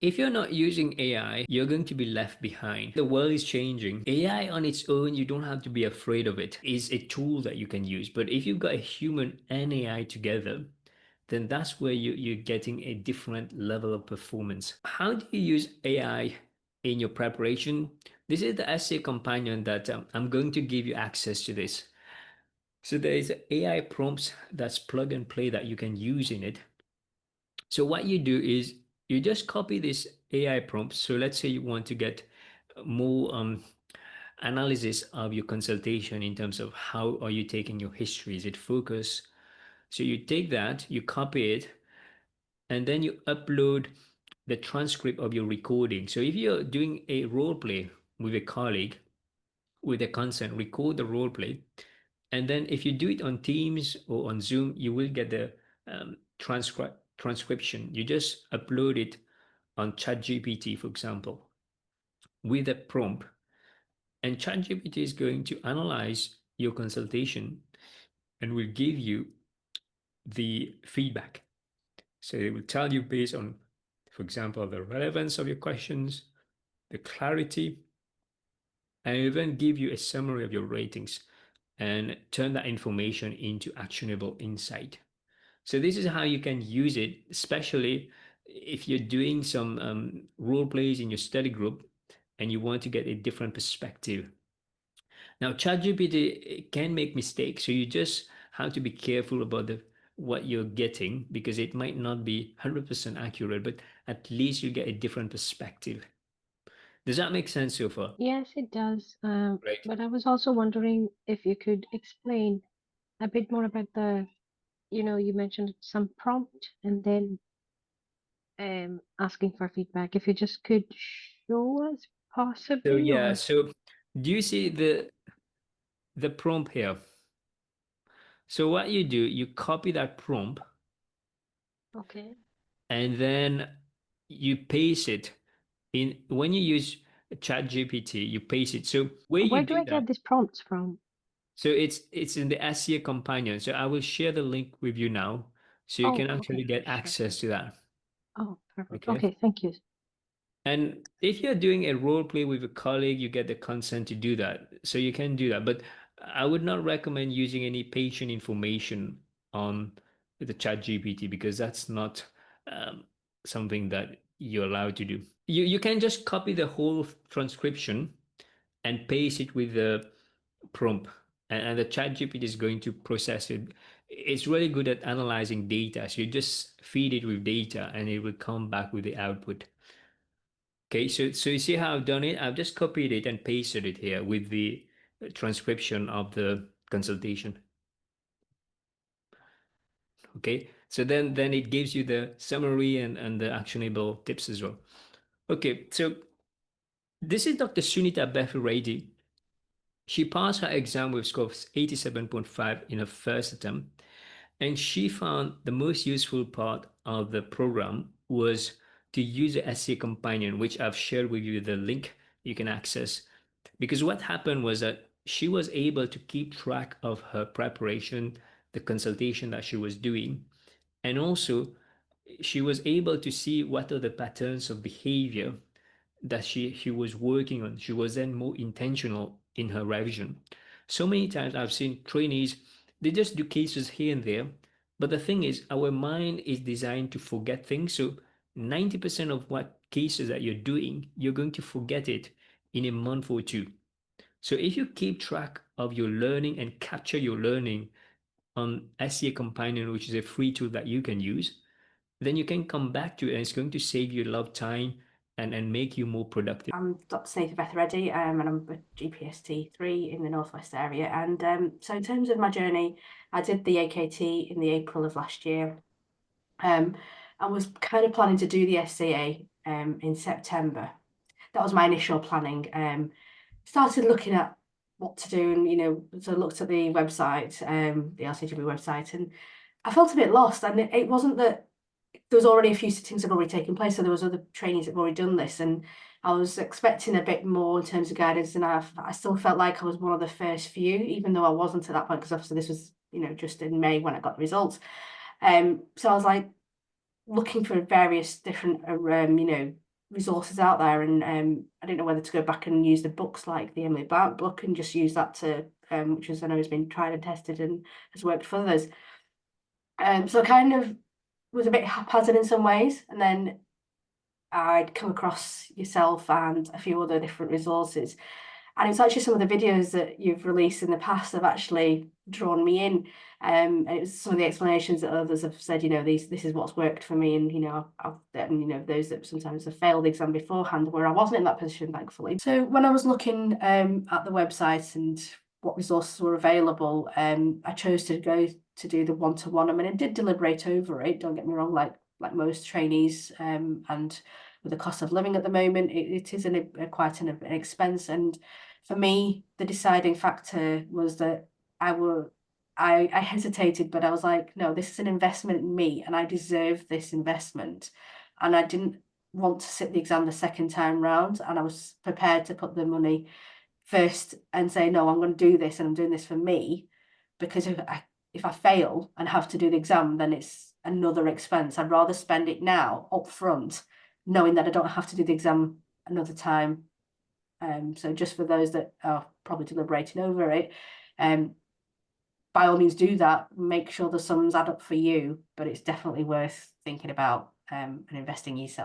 If you're not using AI, you're going to be left behind. The world is changing. AI on its own, you don't have to be afraid of it. It's a tool that you can use. But if you've got a human and AI together, then that's where you're getting a different level of performance. How do you use AI in your preparation? This is the SCA companion that I'm going to give you access to this. So there is AI prompts that's plug and play that you can use in it. So what you do is you just copy this AI prompt. So let's say you want to get more analysis of your consultation in terms of how are you taking your history? Is it focus? So you take that, you copy it, and then you upload the transcript of your recording. So if you're doing a role play with a colleague, with a consent, record the role play. And then if you do it on Teams or on Zoom, you will get the transcription. You just upload it on ChatGPT, for example, with a prompt. And ChatGPT is going to analyze your consultation and will give you the feedback. So it will tell you based on, for example, the relevance of your questions, the clarity, and even give you a summary of your ratings and turn that information into actionable insight. So this is how you can use it, especially if you're doing some role plays in your study group and you want to get a different perspective. Now, ChatGPT can make mistakes, so you just have to be careful about what you're getting because it might not be 100% accurate, but at least you get a different perspective. Does that make sense so far? Yes, it does. Right. But I was also wondering if you could explain a bit more about the, you mentioned some prompt and then asking for feedback. If you just could show us So possibly, yeah, or so do you see the prompt here? So what you do, you copy that prompt okay. and then you paste it in when you use ChatGPT, you paste it. So where you Where do do I that, get these prompts from? so it's in the SCA companion. So I will share the link with you now so you Oh, can actually okay, get sure. access to that. Oh, perfect. Okay. Okay, thank you. And if you're doing a role play with a colleague, you get the consent to do that. So you can do that. But I would not recommend using any patient information on the chat GPT because that's not um, something that you're allowed to do. You can just copy the whole transcription and paste it with the prompt. And the chat GPT is going to process it. It's really good at analyzing data. So you just feed it with data and it will come back with the output. Okay, so you see how I've done it? I've just copied it and pasted it here with the transcription of the consultation. Okay, so then it gives you the summary and the actionable tips as well. Okay, so this is Dr. Sunita Beffi. She passed her exam with score of 87.5 in her first attempt, and she found the most useful part of the program was to use the SCA companion, which I've shared with you the link you can access. Because what happened was that she was able to keep track of her preparation, the consultation that she was doing, and also she was able to see what are the patterns of behavior that she was working on. She was then more intentional in her revision. So many times I've seen trainees, they just do cases here and there. But the thing is, our mind is designed to forget things. So 90% of what cases that you're doing, you're going to forget it in a month or two. So if you keep track of your learning and capture your learning on SCA Companion, which is a free tool that you can use, then you can come back to it and it's going to save you a lot of time and make you more productive. I'm Dr Reddy, and I'm a GPST 3 in the Northwest area. And so in terms of my journey, I did the AKT in the April of last year. I was kind of planning to do the SCA in September. That was my initial planning. Started looking at what to do, and so I looked at the website, the LCW website, and I felt a bit lost. And it wasn't that there was already a few sittings had already taken place, so there was other trainees that had already done this, and I was expecting a bit more in terms of guidance, and I still felt like I was one of the first few, even though I wasn't at that point, because obviously this was, just in May when I got the results. So I was like looking for various different, resources out there, and I didn't know whether to go back and use the books like the Emily Bart book and just use that to, which I know has been tried and tested and has worked for others. So I kind of was a bit haphazard in some ways, and then I'd come across yourself and a few other different resources. And it's actually some of the videos that you've released in the past have actually drawn me in. And it was some of the explanations that others have said, you know, this is what's worked for me. And, you know, those that sometimes have failed the exam beforehand, where I wasn't in that position, thankfully. So when I was looking at the website and what resources were available, I chose to go to do the one-to-one. I mean, I did deliberate over it, don't get me wrong, like most trainees, and with the cost of living at the moment, it is quite an expense. And for me, the deciding factor was that I hesitated, but I was like, no, this is an investment in me and I deserve this investment. And I didn't want to sit the exam the second time round, and I was prepared to put the money first and say, no, I'm going to do this, and I'm doing this for me, because if I fail and have to do the exam, then it's another expense. I'd rather spend it now up front, knowing that I don't have to do the exam another time. So just for those that are probably deliberating over it, by all means do that. Make sure the sums add up for you, but it's definitely worth thinking about and investing in yourself.